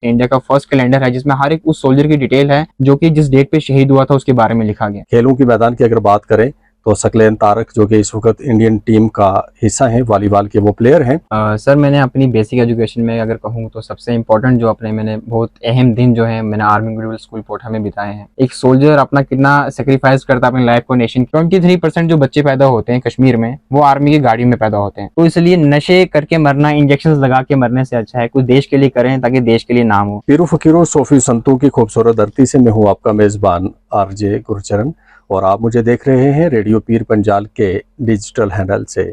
India का first calendar है जिसमें हर एक उस सोल्जर की डिटेल है जो कि जिस डेट पे शहीद हुआ था उसके बारे में लिखा गया। खेलों की मैदान की अगर बात करें तो सकलेन तारक जो कि इस वक्त इंडियन टीम का हिस्सा हैं, वॉलीबॉल के वो प्लेयर हैं। सर मैंने अपनी बेसिक एजुकेशन में अगर कहूँ तो सबसे इम्पोर्टेंट जो अपने मैंने बहुत अहम दिन जो है मैंने आर्मी मिडिल स्कूल कोटा में बिताए हैं। एक सोल्जर अपना कितना सेक्रीफाइस करता है अपनी लाइफ को नेशन। 23% जो बच्चे पैदा होते हैं कश्मीर में वो आर्मी की गाड़ी में पैदा होते हैं। तो इसलिए नशे करके मरना, इंजेक्शन लगा के मरने से अच्छा है कुछ देश के लिए करें ताकि देश के लिए नाम हो। पीरो फकीरों सोफी संतों की खूबसूरत धरती से मैं हूँ आपका मेजबान आरजे गुरचरण और आप मुझे देख रहे हैं रेडियो पीर पंजाल के डिजिटल हैंडल से।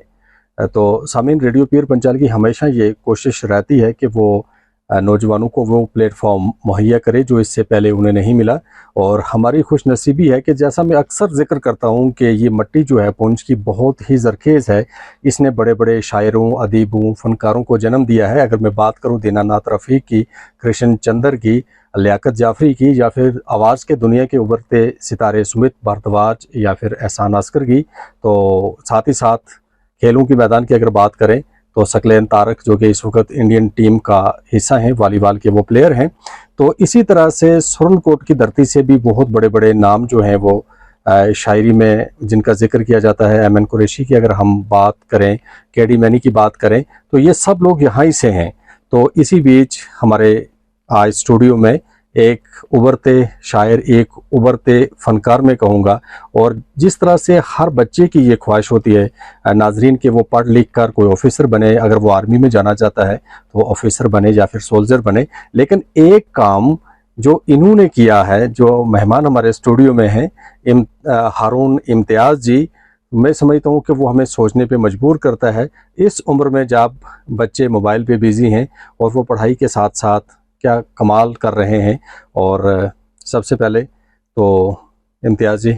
तो सामीन, रेडियो पीर पंजाल की हमेशा ये कोशिश रहती है कि वो नौजवानों को वो प्लेटफॉर्म मुहैया करे जो इससे पहले उन्हें नहीं मिला। और हमारी खुशनसीबी है कि जैसा मैं अक्सर जिक्र करता हूँ कि ये मट्टी जो है पुंछ की बहुत ही ज़रखेज़ है। इसने बड़े बड़े शायरों, अदीबों, फनकारों को जन्म दिया है। अगर मैं बात करूँ दीनानाथ रफ़ी की, कृष्ण चंद्र की, लियाकत जाफरी की, या फिर आवाज़ के दुनिया के उभरते सितारे सुमित भारद्वाज या फिर एहसान अस्कर की, तो साथ ही साथ खेलों की मैदान की अगर बात करें तो सकलेन तारक जो कि इस वक्त इंडियन टीम का हिस्सा हैं, वॉलीबॉल के वो प्लेयर हैं। तो इसी तरह से सुरनकोट की धरती से भी बहुत बड़े बड़े नाम जो हैं वो शायरी में जिनका जिक्र किया जाता है। एमएन कुरैशी की अगर हम बात करें, केडी मैनी की बात करें, तो ये सब लोग यहाँ ही से हैं। तो इसी बीच हमारे आज स्टूडियो में एक उभरते शायर, एक उभरते फनकार में कहूँगा, और जिस तरह से हर बच्चे की ये ख्वाहिश होती है नाजरीन कि वो पढ़ लिख कर कोई ऑफिसर बने, अगर वो आर्मी में जाना चाहता है तो वो ऑफिसर बने या फिर सोल्जर बने। लेकिन एक काम जो इन्होंने किया है, जो मेहमान हमारे स्टूडियो में हैं, हारून इम्तियाज़ जी, मैं समझता हूँ कि वो हमें सोचने पे मजबूर करता है। इस उम्र में जब बच्चे मोबाइल पे बिज़ी हैं और वो पढ़ाई के साथ साथ क्या कमाल कर रहे हैं। और सबसे पहले तो इम्तियाज़ जी,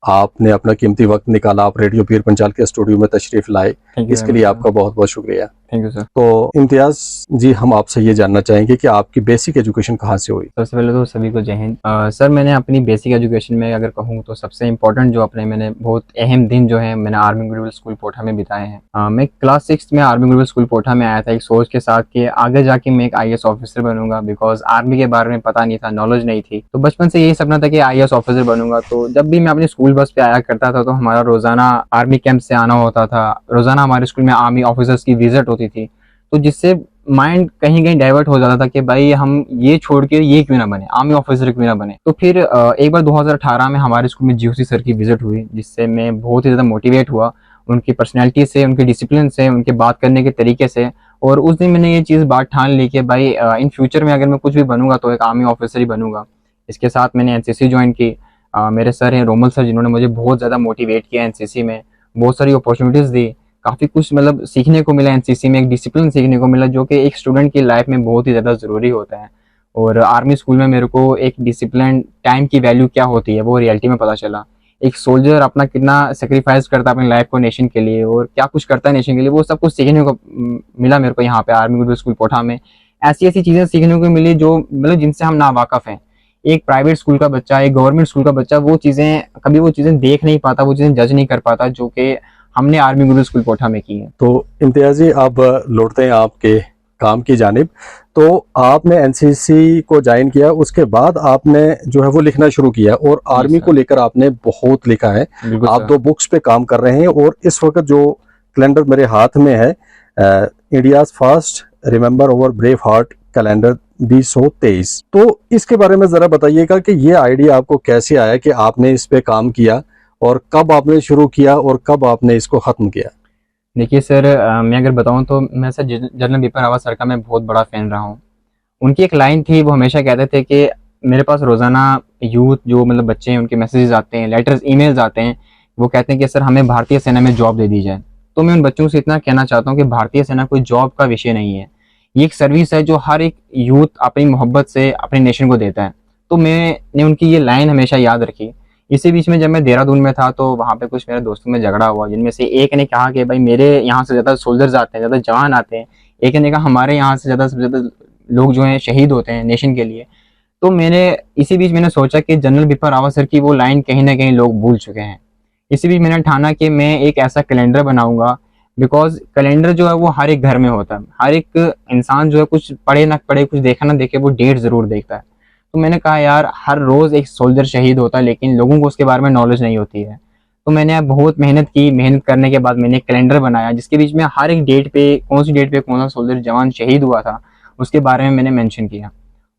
आपने अपना कीमती वक्त निकाला, आप रेडियो पीर पंजाल के स्टूडियो में तशरीफ़ लाए, इसके लिए आपका बहुत बहुत शुक्रिया। Thank you sir. तो इम्तियाज़ जी, हम आपसे ये जानना चाहेंगे कि आपकी बेसिक एजुकेशन कहाँ से हुई? सबसे पहले तो सभी को जय हिंद। सर मैंने अपनी बेसिक एजुकेशन में अगर कहूँ तो सबसे इम्पोर्टेंट जो अपने मैंने बहुत अहम दिन जो है मैंने आर्मी मिडिल स्कूल कोटा में बिताए हैं। मैं क्लास 6 में आर्मी मिडिल स्कूल कोटा में आया था एक सोच के साथ कि आगे जाके मैं एक IAS ऑफिसर बनूंगा, बिकॉज आर्मी के बारे में पता नहीं था, नॉलेज नहीं थी। तो बचपन से यही सपना था कि IAS ऑफिसर बनूंगा। तो जब भी मैं अपनी स्कूल बस पे आया करता था तो हमारा रोजाना आर्मी कैंप से आना होता था, रोजाना हमारे स्कूल में आर्मी ऑफिसर्स की विजिट होती थी। तो जिससे माइंड कहीं कहीं डाइवर्ट हो जाता था कि भाई हम ये छोड़ के ये क्यों ना बने, आर्मी ऑफिसर क्यों ना बने। तो फिर एक बार 2018 में हमारे स्कूल में GOC सर की विजिट हुई, जिससे मैं बहुत ही ज़्यादा मोटिवेट हुआ उनकी पर्सनैलिटी से, उनके डिसिप्लिन से, उनके बात करने के तरीके से। और उस दिन मैंने ये चीज़ बात ठान ली कि भाई इन फ्यूचर में अगर मैं कुछ भी बनूंगा तो एक आर्मी ऑफिसर ही बनूंगा। इसके साथ मैंने NCC ज्वाइन की। मेरे सर हैं रोमल सर, जिन्होंने मुझे बहुत ज़्यादा मोटिवेट किया NCC में, बहुत सारी अपॉर्चुनिटीज़ दी, काफ़ी कुछ मतलब सीखने को मिला NCC में, एक डिसिप्लिन सीखने को मिला जो कि एक स्टूडेंट की लाइफ में बहुत ही ज़्यादा ज़रूरी होता है। और आर्मी स्कूल में मेरे को एक डिसिप्लिन, टाइम की वैल्यू क्या होती है वो रियलिटी में पता चला। एक सोल्जर अपना कितना सेक्रीफाइस करता है अपनी लाइफ को नेशन के लिए और क्या कुछ करता है नेशन के लिए, वो सब कुछ सीखने को मिला मेरे को यहाँ पे आर्मी मिडिल स्कूल कोटा में। ऐसी ऐसी चीज़ें सीखने को मिली जो मतलब जिनसे हम नावाकफ हैं। एक प्राइवेट स्कूल का बच्चा, एक गवर्नमेंट स्कूल का बच्चा वो चीज़ें कभी वो चीज़ें देख नहीं पाता, वो चीज़ें जज नहीं कर पाता जो कि हमने आर्मी मिडिल स्कूल कोटा में की है। तो इम्तियाज़ जी, अब लौटते हैं आपके काम की जानिब। तो आपने NCC को ज्वाइन किया, उसके बाद आपने जो है वो लिखना शुरू किया और आर्मी को लेकर आपने बहुत लिखा है। आप 2 बुक्स पे काम कर रहे हैं और इस वक्त जो कैलेंडर मेरे हाथ में है, India's first remember over brave heart calendar 2023, तो इसके बारे में ज़रा बताइएगा कि ये आइडिया आपको कैसे आया कि आपने इस पे काम किया और कब आपने शुरू किया और कब आपने इसको ख़त्म किया? देखिए सर, मैं अगर बताऊं तो मैं sir general Bipin Rawat sir का मैं बहुत बड़ा फ़ैन रहा हूं। उनकी एक लाइन थी, वो हमेशा कहते थे कि मेरे पास रोज़ाना यूथ जो मतलब बच्चे हैं उनके मैसेजेस आते हैं, लेटर्स, ईमेल्स आते हैं। वो कहते हैं कि सर हमें भारतीय सेना में जॉब दे दी जाए। तो मैं उन बच्चों से इतना कहना चाहता हूँ कि भारतीय सेना कोई जॉब का विषय नहीं है, ये एक सर्विस है जो हर एक यूथ अपनी मोहब्बत से अपने नेशन को देता है। तो मैंने उनकी ये लाइन हमेशा याद रखी। इसी बीच में जब मैं देहरादून में था तो वहाँ पे कुछ मेरे दोस्तों में झगड़ा हुआ, जिनमें से एक ने कहा कि भाई मेरे यहाँ से ज़्यादा सोल्जर्स आते हैं, ज़्यादा जवान आते हैं। एक ने कहा हमारे यहाँ से ज़्यादा लोग जो हैं शहीद होते हैं नेशन के लिए। तो मैंने इसी बीच मैंने सोचा कि जनरल बिपिन रावत सर की वो लाइन कहीं ना कहीं लोग भूल चुके हैं। इसी बीच मैंने ठाना कि मैं एक ऐसा कैलेंडर बनाऊंगा बिकॉज कैलेंडर जो है वो हर एक घर में होता है, हर एक इंसान जो है कुछ पढ़े ना पढ़े, कुछ देखा ना देखे, वो डेट ज़रूर देखता है। तो मैंने कहा यार हर रोज़ एक सोल्जर शहीद होता है लेकिन लोगों को उसके बारे में नॉलेज नहीं होती है। तो मैंने अब बहुत मेहनत की, मेहनत करने के बाद मैंने एक कैलेंडर बनाया जिसके बीच में हर एक डेट पे कौन सी डेट पे कौन सा सोल्जर जवान शहीद हुआ था उसके बारे में मैंने मेंशन किया।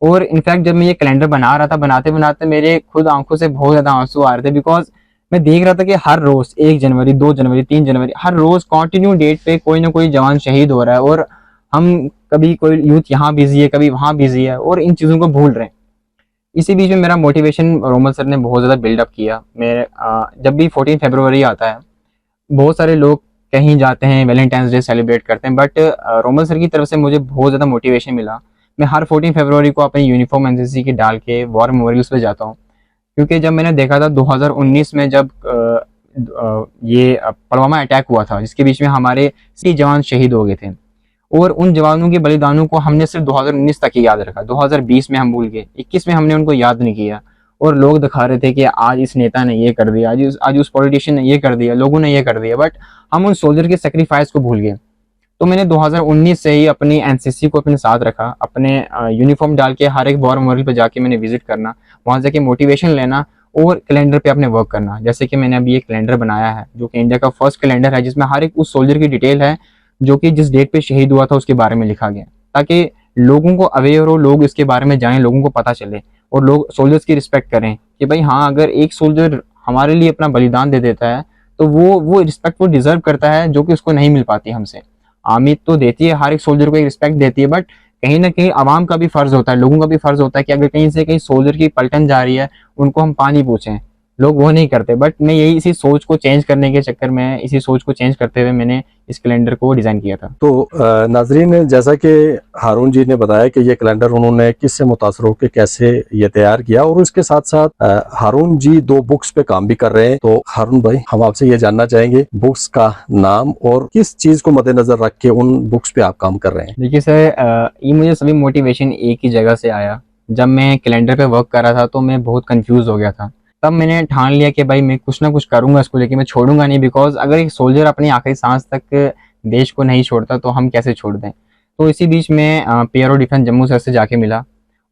और इनफैक्ट जब मैं ये कैलेंडर बना रहा था, बनाते बनाते मेरे खुद आंखों से बहुत ज़्यादा आंसू आ रहे थे, बिकॉज मैं देख रहा था कि हर रोज़ 1 जनवरी, 2 जनवरी, 3 जनवरी, हर रोज़ कंटिन्यू डेट पे कोई ना कोई जवान शहीद हो रहा है और हम कभी कोई यूथ यहाँ बिजी है, कभी वहाँ बिजी है और इन चीज़ों को भूल रहे हैं। इसी बीच में मेरा मोटिवेशन रोमल सर ने बहुत ज़्यादा बिल्डअप किया। मेरे जब भी 14 फरवरी आता है, बहुत सारे लोग कहीं जाते हैं, वैलेंटाइंस डे सेलिब्रेट करते हैं, बट रोमल सर की तरफ से मुझे बहुत ज़्यादा मोटिवेशन मिला। मैं हर 14 फरवरी को अपनी यूनिफॉर्म एनसीसी की डाल के वॉर मेमोरियल्स पे जाता हूँ, क्योंकि जब मैंने देखा था 2019 में जब ये पुलवामा अटैक हुआ था जिसके बीच में हमारे 30 जवान शहीद हो गए थे, और उन जवानों के बलिदानों को हमने सिर्फ 2019 तक ही याद रखा, 2020 में हम भूल गए, 21 में हमने उनको याद नहीं किया। और लोग दिखा रहे थे कि आज इस नेता ने ये कर दिया, आज उस पॉलिटिशियन ने ये कर दिया, लोगों ने ये कर दिया, बट हम उन सोल्जर के सेक्रीफाइस को भूल गए। तो मैंने 2019 से ही अपनी एनसीसी को अपने साथ रखा, अपने यूनिफॉर्म डाल के हर एक वॉर मेमोरियल पे जाके मैंने विजिट करना, वहाँ जाके मोटिवेशन लेना और कैलेंडर पे अपने वर्क करना। जैसे कि मैंने अभी एक कैलेंडर बनाया है जो कि इंडिया का फर्स्ट कैलेंडर है जिसमें हर एक उस सोल्जर की डिटेल है जो कि जिस डेट पे शहीद हुआ था उसके बारे में लिखा गया, ताकि लोगों को अवेयर हो, लोग इसके बारे में जानें, लोगों को पता चले और लोग सोल्जर्स की रिस्पेक्ट करें कि भाई हाँ, अगर एक सोल्जर हमारे लिए अपना बलिदान दे देता है तो वो रिस्पेक्ट वो डिजर्व करता है जो कि उसको नहीं मिल पाती हमसे। आर्मी तो देती है, हर एक सोल्जर को एक रिस्पेक्ट देती है, बट कहीं ना कहीं आवाम का भी फर्ज होता है, लोगों का भी फर्ज होता है कि अगर कहीं से कहीं सोल्जर की पलटन जा रही है उनको हम पानी पूछें। लोग वो नहीं करते, बट मैं यही इसी सोच को चेंज करने के चक्कर में, इसी सोच को चेंज करते हुए मैंने इस कैलेंडर को डिज़ाइन किया था। तो नाजरीन, जैसा कि हारून जी ने बताया कि ये कैलेंडर उन्होंने किससे मुतासर होकर कैसे ये तैयार किया, और उसके साथ साथ हारून जी 2 बुक्स पे काम भी कर रहे हैं। तो हारून भाई, हम आपसे ये जानना चाहेंगे बुक्स का नाम और किस चीज को मद्देनजर रख के उन बुक्स पे आप काम कर रहे हैं। देखिए सर, ये मुझे सभी मोटिवेशन एक ही जगह से आया। जब मैं कैलेंडर पे वर्क कर रहा था तो मैं बहुत कंफ्यूज हो गया था। तब मैंने ठान लिया कि भाई मैं कुछ ना कुछ करूंगा इसको लेके, मैं छोड़ूंगा नहीं, बिकॉज अगर एक सोल्जर अपनी आखिरी सांस तक देश को नहीं छोड़ता तो हम कैसे छोड़ दें। तो इसी बीच में पीआरओ डिफेंस जम्मू सर से जाके मिला।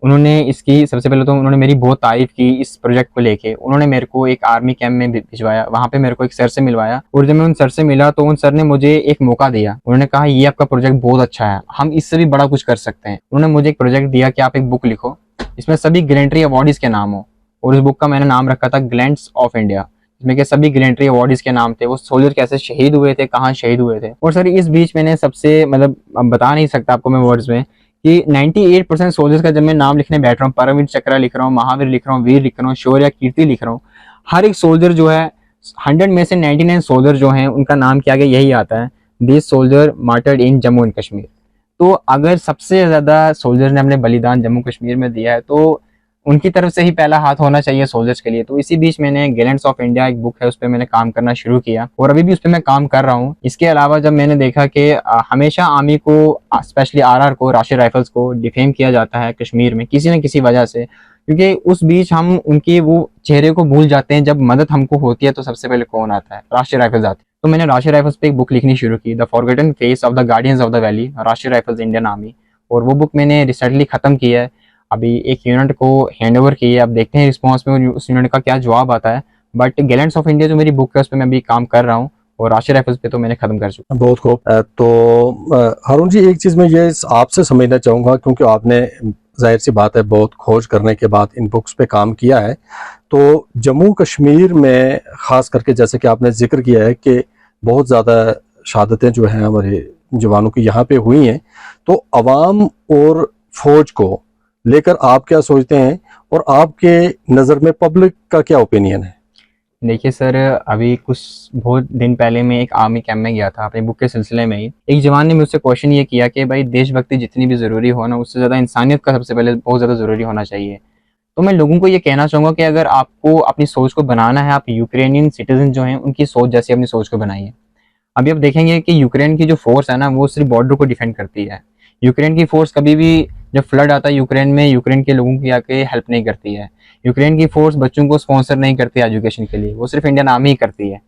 उन्होंने इसकी सबसे पहले तो उन्होंने मेरी बहुत तारीफ की इस प्रोजेक्ट को लेके। उन्होंने मेरे को एक आर्मी कैंप में भिजवाया, वहाँ पे मेरे को एक सर से मिलवाया, और जब मैं उन सर से मिला तो उन सर ने मुझे एक मौका दिया। उन्होंने कहा ये आपका प्रोजेक्ट बहुत अच्छा है, हम इससे भी बड़ा कुछ कर सकते हैं। उन्होंने मुझे एक प्रोजेक्ट दिया कि आप एक बुक लिखो, इसमें सभी गैलेंट्री अवार्डीज के नाम हो, और इस बुक का मैंने नाम रखा था ग्लैंड्स ऑफ इंडिया, जिसमें के सभी गैलेंट्री अवार्डीज के नाम थे, वो सोल्जर कैसे शहीद हुए थे, कहाँ शहीद हुए थे। और सर इस बीच मैंने सबसे मतलब अब बता नहीं सकता आपको मैं वर्ड्स में कि 98% सोल्जर्स का जब मैं नाम लिखने बैठ रहा हूँ, परमवीर चक्र लिख रहा हूँ, महावीर लिख रहा हूँ, वीर लिख रहा हूँ, शौर्य कीर्ति लिख रहा हूँ, हर एक सोल्जर जो है 100 में से 99 सोल्जर जो हैं उनका नाम क्या गया यही आता है, this soldier martyred in Jammu and Kashmir. तो अगर सबसे ज़्यादा सोल्जर ने अपने बलिदान जम्मू कश्मीर में दिया है तो उनकी तरफ से ही पहला हाथ होना चाहिए सोल्जर्स के लिए। तो इसी बीच मैंने गैलेंट्स ऑफ इंडिया एक बुक है, उस पर मैंने काम करना शुरू किया और अभी भी उस पर मैं काम कर रहा हूँ। इसके अलावा जब मैंने देखा कि हमेशा आर्मी को, स्पेशली आरआर को, राष्ट्रीय राइफल्स को डिफेम किया जाता है कश्मीर में किसी न किसी वजह से, क्योंकि उस बीच हम उनके वो चेहरे को भूल जाते हैं। जब मदद हमको होती है तो सबसे पहले कौन आता है? राष्ट्रीय राइफल्स आते हैं। तो मैंने राष्ट्रीय राइफल्स पे एक बुक लिखनी शुरू की, the forgotten face of the guardians of the valley, राष्ट्रीय राइफल्स इंडियन आर्मी, और वो बुक मैंने रिसेंटली खत्म की है। अभी एक यूनिट को हैंड ओवर की है, अब देखते हैं रिस्पॉन्स में उस यूनिट का क्या जवाब आता है। बट गैलेंट्स ऑफ इंडिया जो मेरी बुक है उस पर मैं अभी काम कर रहा हूँ, और राष्ट्रीय राइफल्स पे तो मैंने खत्म कर चुका। बहुत खूब। तो हारून जी, एक चीज मैं ये आपसे समझना चाहूंगा, क्योंकि आपने जाहिर सी बात है बहुत खोज करने के बाद इन बुक्स पे काम किया है, तो जम्मू कश्मीर में खास करके जैसे कि आपने जिक्र किया है कि बहुत ज़्यादा शहादतें जो हैं हमारे जवानों की यहाँ पे हुई हैं, तो अवाम और फौज को लेकर आप क्या सोचते हैं और आपके नज़र में पब्लिक का क्या ओपिनियन है? देखिए सर, अभी कुछ बहुत दिन पहले मैं एक आर्मी कैंप में गया था अपनी बुक के सिलसिले में ही। एक जवान ने मुझसे क्वेश्चन ये किया कि भाई देशभक्ति जितनी भी ज़रूरी हो ना, उससे ज़्यादा इंसानियत का सबसे पहले बहुत ज़्यादा ज़रूरी होना चाहिए। तो मैं लोगों को ये कहना चाहूँगा कि अगर आपको अपनी सोच को बनाना है, आप यूक्रेनियन सिटीजन जो हैं उनकी सोच जैसी अपनी सोच को बनाइए। अभी आप देखेंगे कि यूक्रेन की जो फोर्स है ना, वो सिर्फ बॉर्डर को डिफेंड करती है। यूक्रेन की फोर्स कभी भी जब फ्लड आता है यूक्रेन में, यूक्रेन के लोगों की आके हेल्प नहीं करती है। यूक्रेन की फोर्स बच्चों को स्पॉन्सर नहीं करती एजुकेशन के लिए, वो सिर्फ इंडियन आर्मी ही करती है।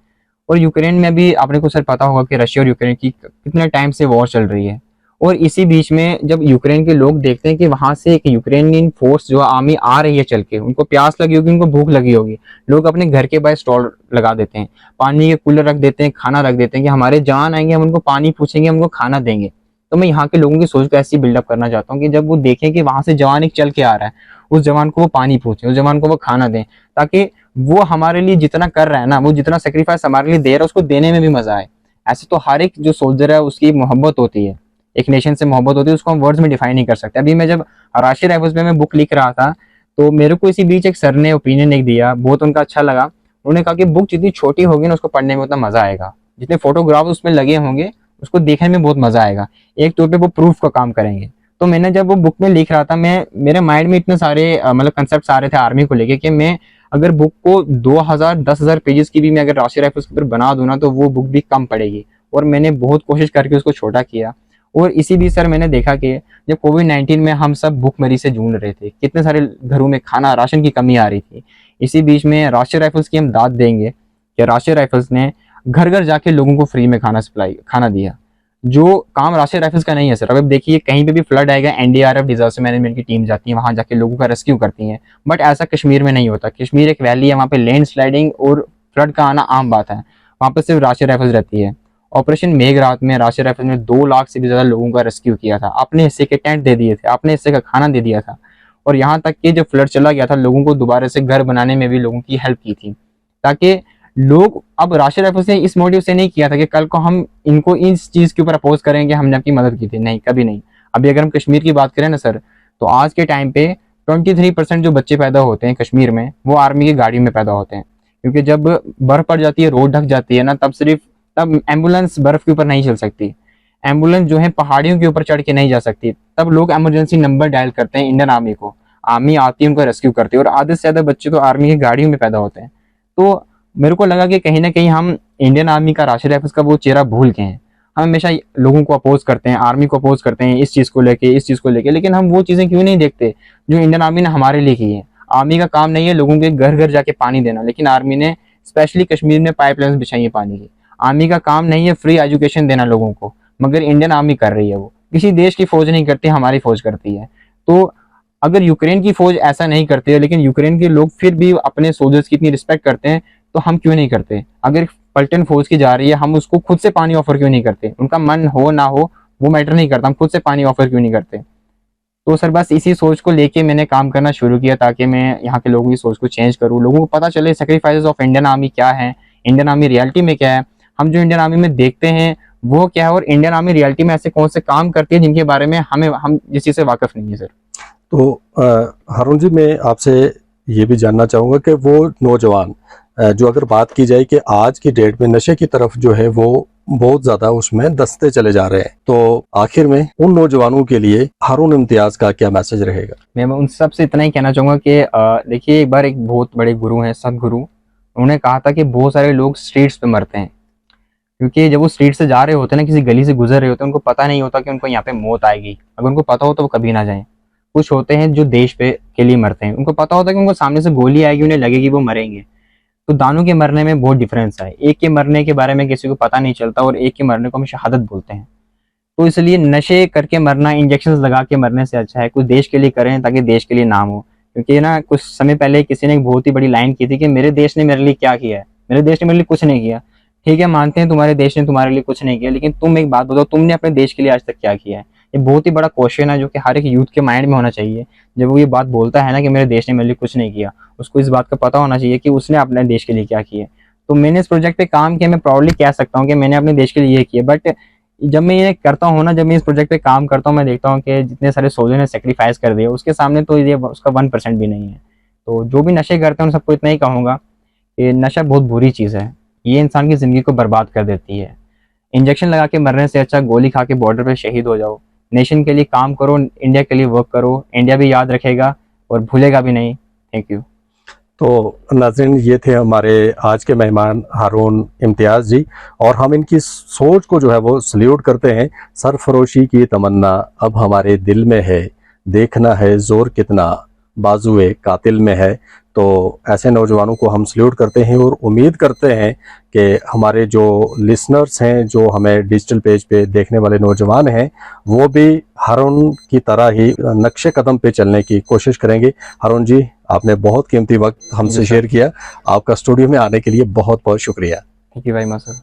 और यूक्रेन में भी आपने को सर पता होगा कि रशिया और यूक्रेन की कितने टाइम से वॉर चल रही है। और इसी बीच में जब यूक्रेन के लोग देखते हैं कि वहां से एक यूक्रेनियन फोर्स जो आर्मी आ रही है चल के, उनको प्यास लगी होगी, उनको भूख लगी होगी, लोग अपने घर के बाहर स्टॉल लगा देते हैं, पानी के कूलर रख देते हैं, खाना रख देते हैं कि हमारे जवान आएंगे, हम उनको पानी पूछेंगे, हम उनको खाना देंगे। तो मैं यहाँ के लोगों की सोच को ऐसी बिल्डअप करना चाहता हूँ कि जब वो देखें कि वहां से जवान एक चल के आ रहा है, उस जवान को वो पानी पूछे, उस जवान को वो खाना दें, ताकि वो हमारे लिए जितना कर रहा है ना, वो जितना सेक्रीफाइस हमारे लिए दे रहा है, उसको देने में भी मजा आए। ऐसे तो हर एक जो सोल्जर है उसकी मोहब्बत होती है, एक नेशन से मोहब्बत होती है, उसको हम वर्ड्स में डिफाइन नहीं कर सकते। अभी मैं जब राष्ट्रीय राइफल्स में मैं बुक लिख रहा था, तो मेरे को इसी बीच एक सर ने ओपिनियन एक दिया, बहुत उनका अच्छा लगा। उन्होंने कहा कि बुक जितनी छोटी होगी ना, उसको पढ़ने में उतना मजा आएगा, जितने फोटोग्राफ उसमें लगे होंगे उसको देखने में बहुत मजा आएगा, एक तौर पे वो प्रूफ का काम करेंगे। तो मैंने जब वो बुक में लिख रहा था, मैं मेरे माइंड में इतने सारे मतलब कंसेप्ट आ रहे थे आर्मी को लेके कि मैं अगर बुक को 2000-10,000 पेजेस की भी मैं अगर राष्ट्रीय राइफल्स के ऊपर बना दूं ना, तो वो बुक भी कम पड़ेगी। और मैंने बहुत कोशिश करके उसको छोटा किया। और इसी बीच सर मैंने देखा कि जब कोविड-19 में हम सब भूखमरी से जूझ रहे थे, कितने सारे घरों में खाना राशन की कमी आ रही थी, इसी बीच में राष्ट्रीय राइफल्स की हम दाद देंगे कि राष्ट्रीय राइफल्स ने घर घर जाके लोगों को फ्री में खाना दिया, जो काम राष्ट्रीय राइफल्स का नहीं है सर। अब देखिए कहीं पे भी फ्लड आएगा, एनडीआरएफ डिजास्टर मैनेजमेंट की टीम जाती है, वहां जाके लोगों का रेस्क्यू करती है। बट ऐसा कश्मीर में नहीं होता। कश्मीर एक वैली है, वहाँ पे लैंड स्लाइडिंग और फ्लड का आना आम बात है, वहाँ पे सिर्फ राष्ट्रीय राइफल्स रहती है। ऑपरेशन मेघरात में राष्ट्रीय राइफल ने 2 लाख से भी ज्यादा लोगों का रेस्क्यू किया था, अपने हिस्से के टेंट दे दिए थे, अपने हिस्से का खाना दे दिया था। और यहाँ तक कि जब फ्लड चला गया था, लोगों को दोबारा से घर बनाने में भी लोगों की हेल्प की थी, ताकि लोग अब राष्ट्रीय राइफल्स ने इस मोटिव से नहीं किया था कि कल को हम इनको इस चीज के ऊपर अपोज करेंगे हमने आपकी मदद की थी, नहीं, कभी नहीं। अभी अगर हम कश्मीर की बात करें ना सर, तो आज के टाइम पे 23% जो बच्चे पैदा होते हैं कश्मीर में, वो आर्मी की गाड़ी में पैदा होते हैं। क्योंकि जब बर्फ पड़ जाती है, रोड ढक जाती है ना, तब एम्बुलेंस बर्फ के ऊपर नहीं चल सकती, एम्बुलेंस जो है पहाड़ियों के ऊपर चढ़ के नहीं जा सकती, तब लोग इमरजेंसी नंबर डायल करते हैं इंडियन आर्मी को, आर्मी आती है उनको रेस्क्यू करती है। और आधे से ज्यादा बच्चे तो आर्मी की गाड़ियों में पैदा होते हैं। तो मेरे को लगा कि कहीं ना कहीं हम इंडियन आर्मी का, राष्ट्रीय राइफल्स का वो चेहरा भूल गए हैं। हम हमेशा लोगों को अपोज करते हैं, आर्मी को अपोज करते हैं इस चीज को लेके, इस चीज को लेके, लेकिन हम वो चीजें क्यों नहीं देखते जो इंडियन आर्मी ने हमारे लिए की है। आर्मी का काम नहीं है लोगों के घर घर जाके पानी देना, लेकिन आर्मी ने स्पेशली कश्मीर में पाइपलाइन बिछाई है पानी की। आर्मी का काम नहीं है फ्री एजुकेशन देना लोगों को, मगर इंडियन आर्मी कर रही है। वो किसी देश की फौज नहीं करती, हमारी फौज करती है। तो अगर यूक्रेन की फौज ऐसा नहीं करती है, लेकिन यूक्रेन के लोग फिर भी अपने सोल्जर्स की इतनी रिस्पेक्ट करते हैं, तो हम क्यों नहीं करते। अगर पलटन फौज की जा रही है, हम उसको खुद से पानी ऑफर क्यों नहीं करते। उनका मन हो ना हो वो मैटर नहीं करता, हम खुद से पानी ऑफर क्यों नहीं करते। तो सर बस इसी सोच को लेके मैंने काम करना शुरू किया, ताकि मैं यहाँ के लोगों की सोच को चेंज करूँ, लोगों को पता चले सेक्रीफाइसेस ऑफ इंडियन आर्मी क्या है, इंडियन आर्मी रियलिटी में क्या है, हम जो इंडियन आर्मी में देखते हैं वो क्या है, और इंडियन आर्मी रियलिटी में ऐसे कौन से काम करती है जिनके बारे में हम जिस चीज से वाकिफ नहीं है सर। तो हारून जी, मैं आपसे ये भी जानना चाहूँगा कि वो नौजवान जो अगर बात की जाए कि आज की डेट में नशे की तरफ जो है वो बहुत ज़्यादा उसमें दसते चले जा रहे हैं, तो आखिर में उन नौजवानों के लिए हारून इम्तियाज़ का क्या मैसेज रहेगा? मैं उन सबसे इतना ही कहना चाहूँगा कि देखिए, एक बार एक बहुत बड़े गुरु हैं, सदगुरु, उन्होंने कहा था कि बहुत सारे लोग स्ट्रीट्स पे मरते हैं, क्योंकि जब वो स्ट्रीट से जा रहे होते हैं ना, किसी गली से गुजर रहे होते हैं, उनको पता नहीं होता कि उनको यहाँ पे मौत आएगी। अगर उनको पता हो तो वो कभी ना जाएं। कुछ होते हैं जो देश पे के लिए मरते हैं, उनको पता होता है कि उनको सामने से गोली आएगी, उन्हें लगेगी वो मरेंगे। तो दानों के मरने में बहुत डिफरेंस है। एक के मरने के बारे में किसी को पता नहीं चलता, और एक के मरने को हम शहादत बोलते हैं। तो इसलिए नशे करके मरना, इंजेक्शन लगा के मरने से अच्छा है कुछ देश के लिए करें, ताकि देश के लिए नाम हो। क्योंकि ना कुछ समय पहले किसी ने एक बहुत ही बड़ी लाइन की थी कि मेरे देश ने मेरे लिए क्या किया है, मेरे देश ने मेरे लिए कुछ नहीं किया। ठीक है, मानते हैं तुम्हारे देश ने तुम्हारे लिए कुछ नहीं किया, लेकिन तुम एक बात बताओ, तुमने अपने देश के लिए आज तक क्या किया है। ये बहुत ही बड़ा क्वेश्चन है जो कि हर एक यूथ के माइंड में होना चाहिए। जब वो ये बात बोलता है ना कि मेरे देश ने मेरे लिए कुछ नहीं किया, उसको इस बात का पता होना चाहिए कि उसने अपने देश के लिए क्या किया। तो मैंने इस प्रोजेक्ट पे काम किया, मैं प्राउडली कह सकता हूँ कि मैंने अपने देश के लिए ये किया। बट जब मैं ये करता हूँ ना, जब मैं इस प्रोजेक्ट पे काम करता हूँ, मैं देखता हूँ कि जितने सारे सोल्जर ने सेक्रीफाइस कर दिया, उसके सामने तो ये उसका 1% भी नहीं है। तो जो भी नशे करते हैं उन सबको इतना ही कहूँगा कि नशा बहुत बुरी चीज़ है, ये इंसान की ज़िंदगी को बर्बाद कर देती है। इंजेक्शन लगा के मरने से अच्छा गोली खा के बॉर्डर पे शहीद हो जाओ। नेशन के लिए काम करो, इंडिया के लिए वर्क करो, इंडिया भी याद रखेगा और भूलेगा भी नहीं। Thank you. तो नाज़रीन, ये थे हमारे आज के मेहमान हारून इम्तियाज़ जी, और हम इनकी सोच को जो है वो सल्यूट करते हैं। सरफरोशी की तमन्ना अब हमारे दिल में है, देखना है जोर कितना, बाजुए कातिल में है। तो ऐसे नौजवानों को हम सल्यूट करते हैं और उम्मीद करते हैं कि हमारे जो लिसनर्स हैं, जो हमें डिजिटल पेज पे देखने वाले नौजवान हैं, वो भी हारून की तरह ही नक्शे कदम पे चलने की कोशिश करेंगे। हारून जी, आपने बहुत कीमती वक्त हमसे जी सर। शेयर किया। आपका स्टूडियो में आने के लिए बहुत बहुत शुक्रिया। Thank you very much sir.